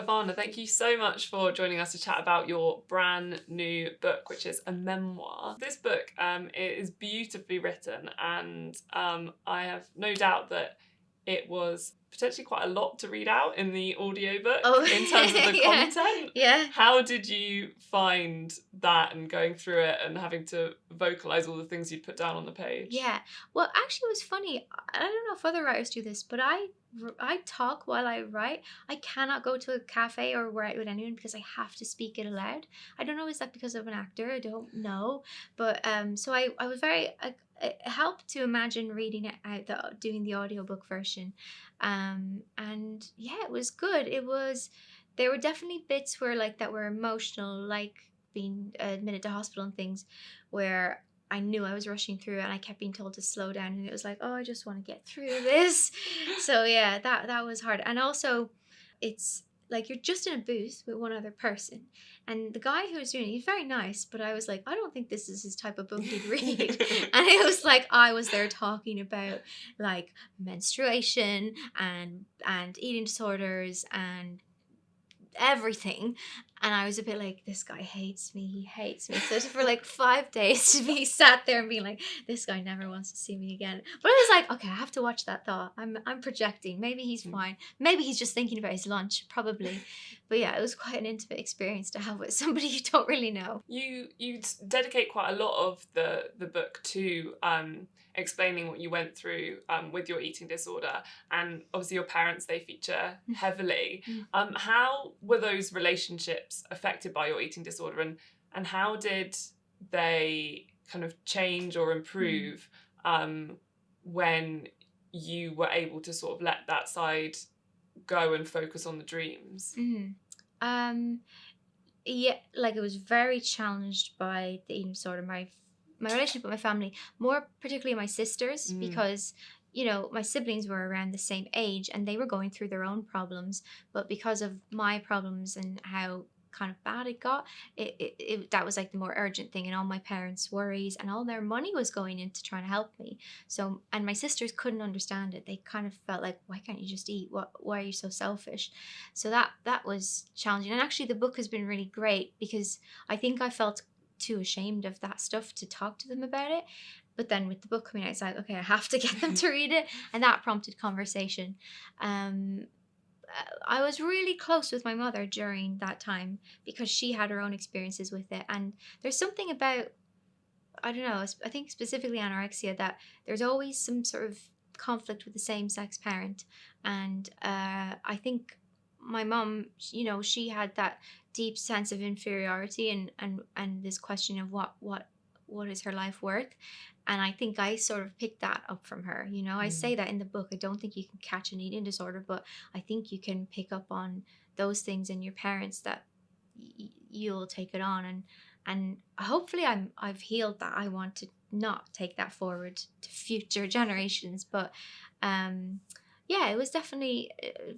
Evanna, thank you so much for joining us to chat about your brand new book, which is a memoir. This book is beautifully written, and I have no doubt that it was potentially quite a lot to read out in the audiobook in terms of the content. Yeah. How did you find that, and going through it and having to vocalise all the things you'd put down on the page? Yeah. Well, actually, it was funny. I don't know if other writers do this, but I talk while I write. I cannot go to a cafe or write with anyone because I have to speak it aloud. I don't know, is that because of an actor? I don't know. But so I was very, it helped to imagine reading it out, doing the audiobook version. And yeah, it was good. There were definitely bits where like that were emotional, like being admitted to hospital and things, where I knew I was rushing through and I kept being told to slow down, and it was like, oh, I just want to get through this. So yeah, that was hard. And also it's like you're just in a booth with one other person, and the guy who was doing it, he's very nice, but I was like, I don't think this is his type of book he'd read. And it was like I was there talking about like menstruation and eating disorders and everything, and I was a bit like, this guy hates me, he hates me. So for like 5 days to be sat there and being like, this guy never wants to see me again. But I was like, okay, I have to watch that thought. I'm projecting. Maybe he's fine. Maybe he's just thinking about his lunch, probably. But yeah, it was quite an intimate experience to have with somebody you don't really know. You dedicate quite a lot of the book to explaining what you went through with your eating disorder, and obviously your parents, they feature heavily. How were those relationships affected by your eating disorder, and how did they kind of change or improve when you were able to sort of let that side go and focus on the dreams? Yeah, like it was very challenged by the eating disorder. My relationship with my family, more particularly my sisters, because my siblings were around the same age and they were going through their own problems, but because of my problems and how kind of bad it got, that was like the more urgent thing, and all my parents' worries and all their money was going into trying to help me. So, and my sisters couldn't understand it. They kind of felt like, why can't you just eat? Why are you so selfish? So that was challenging. And actually the book has been really great because I think I felt too ashamed of that stuff to talk to them about it. But then with the book coming out, it's like, okay, I have to get them to read it. And that prompted conversation. I was really close with my mother during that time because she had her own experiences with it. And there's something about, I don't know, I think specifically anorexia, that there's always some sort of conflict with the same-sex parent. And I think my mom, she had that deep sense of inferiority and this question of what is her life worth. And I think I sort of picked that up from her. I say that in the book. I don't think you can catch an eating disorder, but I think you can pick up on those things in your parents that you'll take it on. And hopefully I've healed that. I want to not take that forward to future generations. But yeah, it was definitely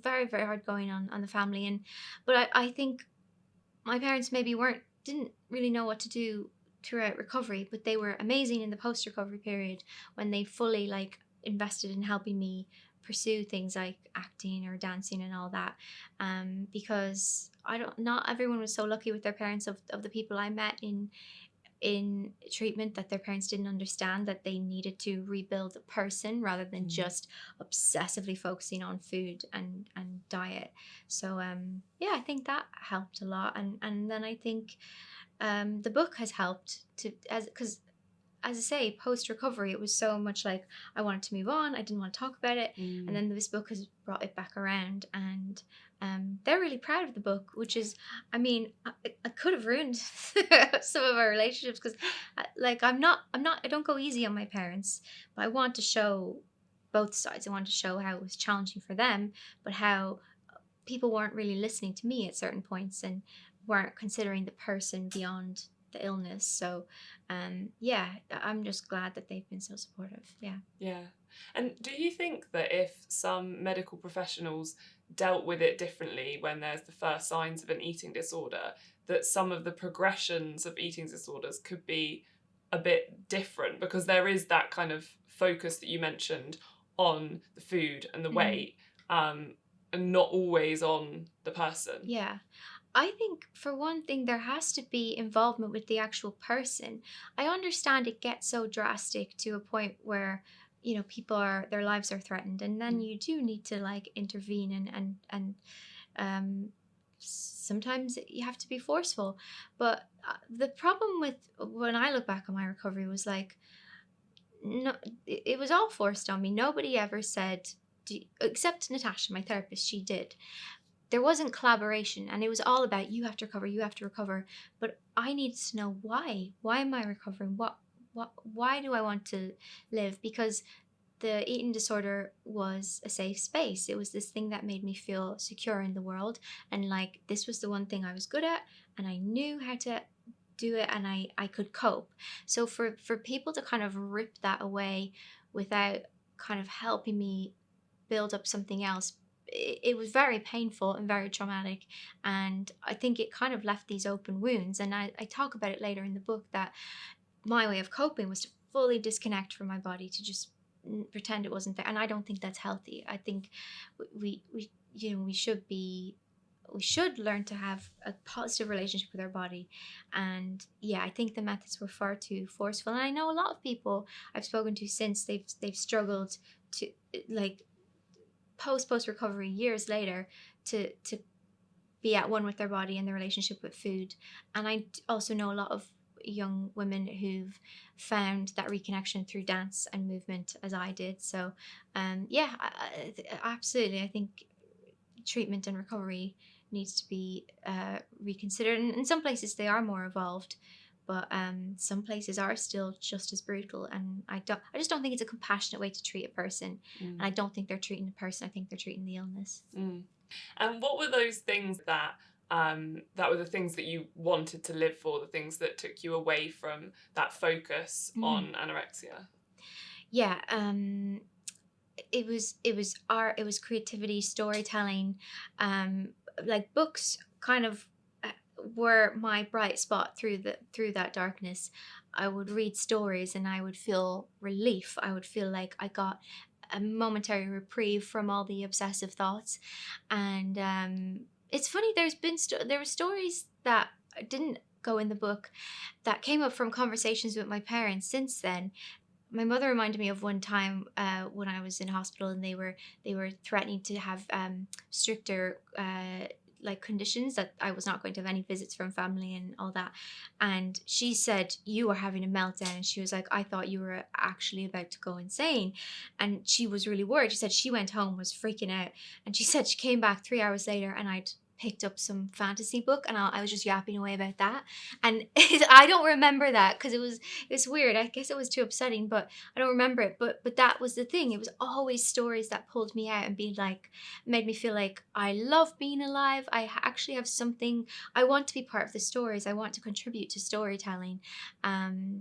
very, very hard going on the family. But I think my parents maybe didn't really know what to do throughout recovery, but they were amazing in the post-recovery period when they fully like invested in helping me pursue things like acting or dancing and all that, because not everyone was so lucky with their parents. Of the people I met in treatment, that their parents didn't understand that they needed to rebuild the person rather than just obsessively focusing on food and diet. So yeah, I think that helped a lot. And then I think the book has helped because as I say, post recovery, it was so much like I wanted to move on. I didn't want to talk about it, and then this book has brought it back around, and they're really proud of the book. Which is, I mean, I could have ruined some of our relationships because, I don't go easy on my parents, but I want to show both sides. I want to show how it was challenging for them, but how people weren't really listening to me at certain points and weren't considering the person beyond the illness. So yeah, I'm just glad that they've been so supportive. Yeah. And do you think that if some medical professionals dealt with it differently when there's the first signs of an eating disorder, that some of the progressions of eating disorders could be a bit different, because there is that kind of focus that you mentioned on the food and the weight, and not always on the person. Yeah. I think, for one thing, there has to be involvement with the actual person. I understand it gets so drastic to a point where, their lives are threatened, and then you do need to like intervene, and um, sometimes you have to be forceful. But the problem with when I look back on my recovery was like, no, it was all forced on me. Nobody ever said, except Natasha, my therapist, she did. There wasn't collaboration, and it was all about, you have to recover, you have to recover. But I needed to know why. Why am I recovering? Why do I want to live? Because the eating disorder was a safe space. It was this thing that made me feel secure in the world, and like this was the one thing I was good at, and I knew how to do it, and I could cope. So for people to kind of rip that away without kind of helping me build up something else, it was very painful and very traumatic. And I think it kind of left these open wounds. And I talk about it later in the book, that my way of coping was to fully disconnect from my body, to just pretend it wasn't there. And I don't think that's healthy. I think we should learn to have a positive relationship with our body. And yeah, I think the methods were far too forceful. And I know a lot of people I've spoken to since, they've struggled to, like, post recovery years later, to be at one with their body and their relationship with food. And I also know a lot of young women who've found that reconnection through dance and movement, as I did. So yeah, absolutely, I think treatment and recovery needs to be reconsidered. And in some places they are more evolved, but some places are still just as brutal. And I just don't think it's a compassionate way to treat a person. And I don't think they're treating the person, I think they're treating the illness. And what were those things that were the things that you wanted to live for, the things that took you away from that focus on anorexia? Yeah, it was art, it was creativity, storytelling. Like, books kind of were my bright spot through that darkness. I would read stories and I would feel relief. I would feel like I got a momentary reprieve from all the obsessive thoughts. And it's funny, there were stories that didn't go in the book that came up from conversations with my parents since then. My mother reminded me of one time when I was in hospital, and they were threatening to have stricter like conditions, that I was not going to have any visits from family and all that. And she said, "You are having a meltdown." And she was like, "I thought you were actually about to go insane." And she was really worried. She said she went home, was freaking out, and she said she came back 3 hours later, and I'd picked up some fantasy book, and I was just yapping away about that. And I don't remember that because it's weird. I guess it was too upsetting, but I don't remember it. But that was the thing. It was always stories that pulled me out and made me feel like I love being alive. I actually have something. I want to be part of the stories. I want to contribute to storytelling.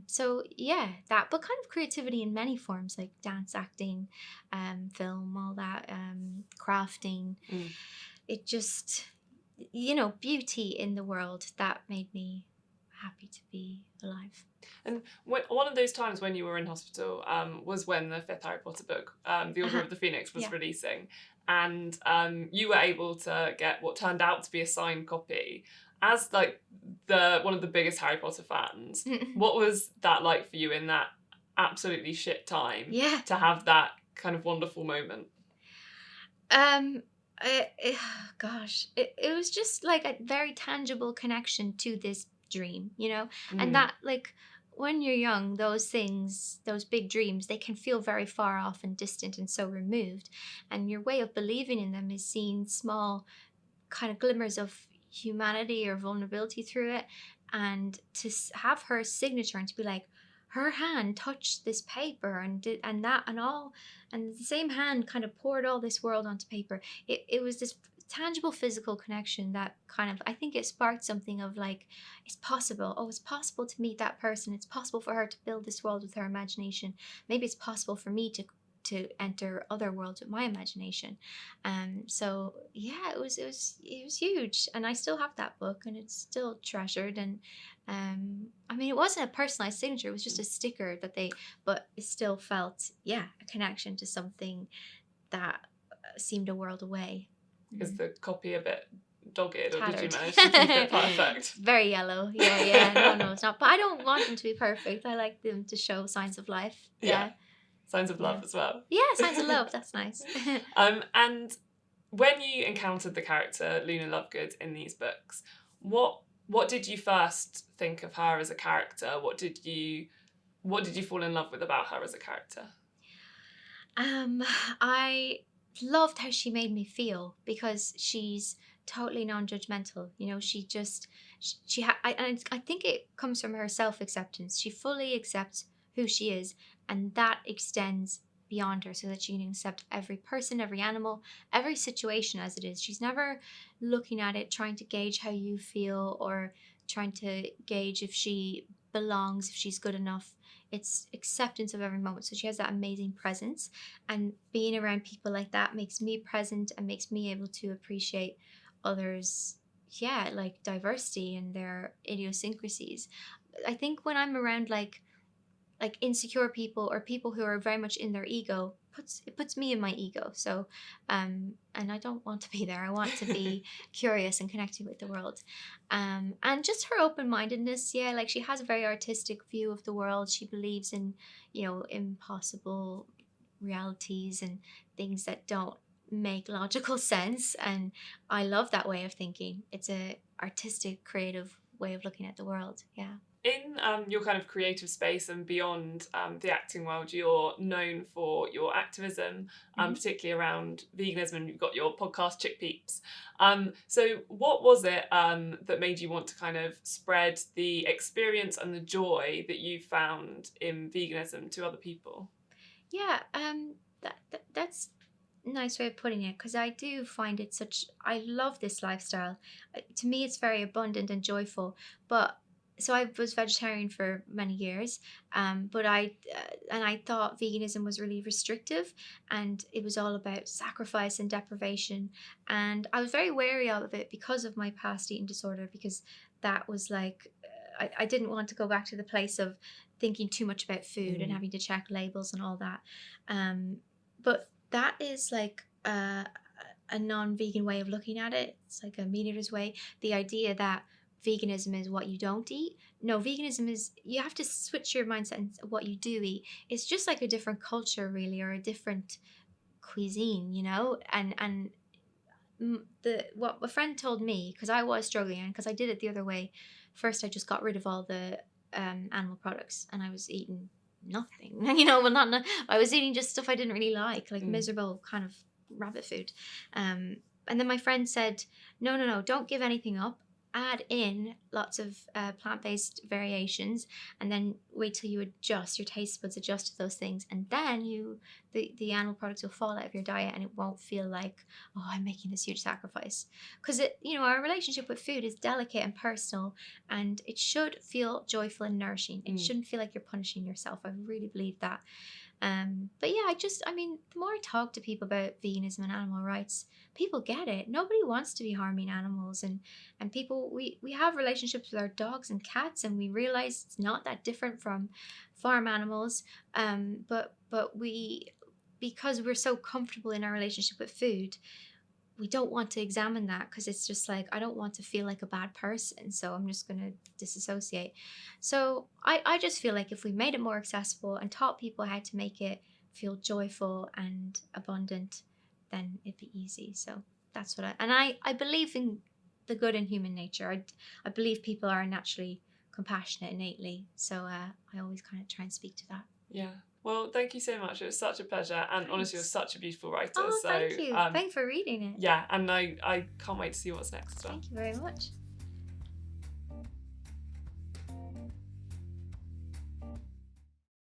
So yeah, that. But kind of creativity in many forms, like dance, acting, film, all that, crafting. It just, beauty in the world, that made me happy to be alive. And one of those times when you were in hospital was when the fifth Harry Potter book, The Order of the Phoenix, was releasing. And you were able to get what turned out to be a signed copy. As like one of the biggest Harry Potter fans, what was that like for you in that absolutely shit time? Yeah. To have that kind of wonderful moment? Gosh, it was just like a very tangible connection to this dream, and that, like, when you're young, those things, those big dreams, they can feel very far off and distant and so removed, and your way of believing in them is seeing small kind of glimmers of humanity or vulnerability through it. And to have her signature, and to be like, her hand touched this paper and did, and that, and all, and the same hand kind of poured all this world onto paper. It was this tangible physical connection that kind of, I think it sparked something of like, it's possible. Oh, it's possible to meet that person. It's possible for her to build this world with her imagination. Maybe it's possible for me to enter other worlds with my imagination. So yeah, it was huge. And I still have that book, and it's still treasured. And I mean, it wasn't a personalized signature, it was just a sticker but it still felt, a connection to something that seemed a world away. Is the copy a bit dogged, or did you Tattered. manage to keep it perfect? Very yellow. Yeah. No, it's not. But I don't want them to be perfect. I like them to show signs of life. Yeah. Signs of love as well. Yeah, signs of love. That's nice. And when you encountered the character Luna Lovegood in these books, what did you first think of her as a character? What did you fall in love with about her as a character? I loved how she made me feel, because she's totally non-judgmental. You know, I think it comes from her self-acceptance. She fully accepts who she is, and that extends beyond her, so that she can accept every person, every animal, every situation as it is. She's never looking at it trying to gauge how you feel, or trying to gauge if she belongs, if she's good enough. It's acceptance of every moment. So she has that amazing presence, and being around people like that makes me present and makes me able to appreciate others, like diversity and their idiosyncrasies. I think when I'm around like insecure people, or people who are very much in their ego, it puts me in my ego. So and I don't want to be there. I want to be curious and connected with the world. And just her open-mindedness, like she has a very artistic view of the world. She believes in, impossible realities and things that don't make logical sense, and I love that way of thinking. It's a artistic, creative way of looking at the world. In your kind of creative space and beyond the acting world, you're known for your activism, particularly around veganism, and you've got your podcast Chick Peeps. So what was it that made you want to kind of spread the experience and the joy that you found in veganism to other people? That's a nice way of putting it, because I do find it I love this lifestyle. To me, it's very abundant and joyful. But so I was vegetarian for many years, but I thought veganism was really restrictive, and it was all about sacrifice and deprivation, and I was very wary of it because of my past eating disorder, because that was like I didn't want to go back to the place of thinking too much about food and having to check labels and all that. But that is like a non-vegan way of looking at it. It's like a meat eater's way. The idea that veganism is what you don't eat. No, veganism is, you have to switch your mindset and what you do eat. It's just like a different culture, really, or a different cuisine, and what a friend told me, because I was struggling, and because I did it the other way. First, I just got rid of all the animal products, and I was eating nothing. I was eating just stuff I didn't really like miserable kind of rabbit food. And then my friend said, no, don't give anything up. Add in lots of plant-based variations, and then wait till you adjust, your taste buds adjust to those things, and then the animal products will fall out of your diet, and it won't feel like, oh, I'm making this huge sacrifice. Because our relationship with food is delicate and personal, and it should feel joyful and nourishing. It shouldn't feel like you're punishing yourself. I really believe that. But yeah, the more I talk to people about veganism and animal rights, people get it. Nobody wants to be harming animals, and people, we have relationships with our dogs and cats, and we realize it's not that different from farm animals. But because we're so comfortable in our relationship with food, we don't want to examine that, because it's just like, I don't want to feel like a bad person, so I'm just going to disassociate. So I just feel like if we made it more accessible and taught people how to make it feel joyful and abundant, then it'd be easy. So that's what I believe in the good in human nature. I believe people are naturally compassionate innately. So I always kind of try and speak to that. Yeah. Well, thank you so much. It was such a pleasure, and Thanks. honestly, you're such a beautiful writer. Oh, so thank you. Thanks for reading it. Yeah, and I can't wait to see what's next as well. Thank you very much.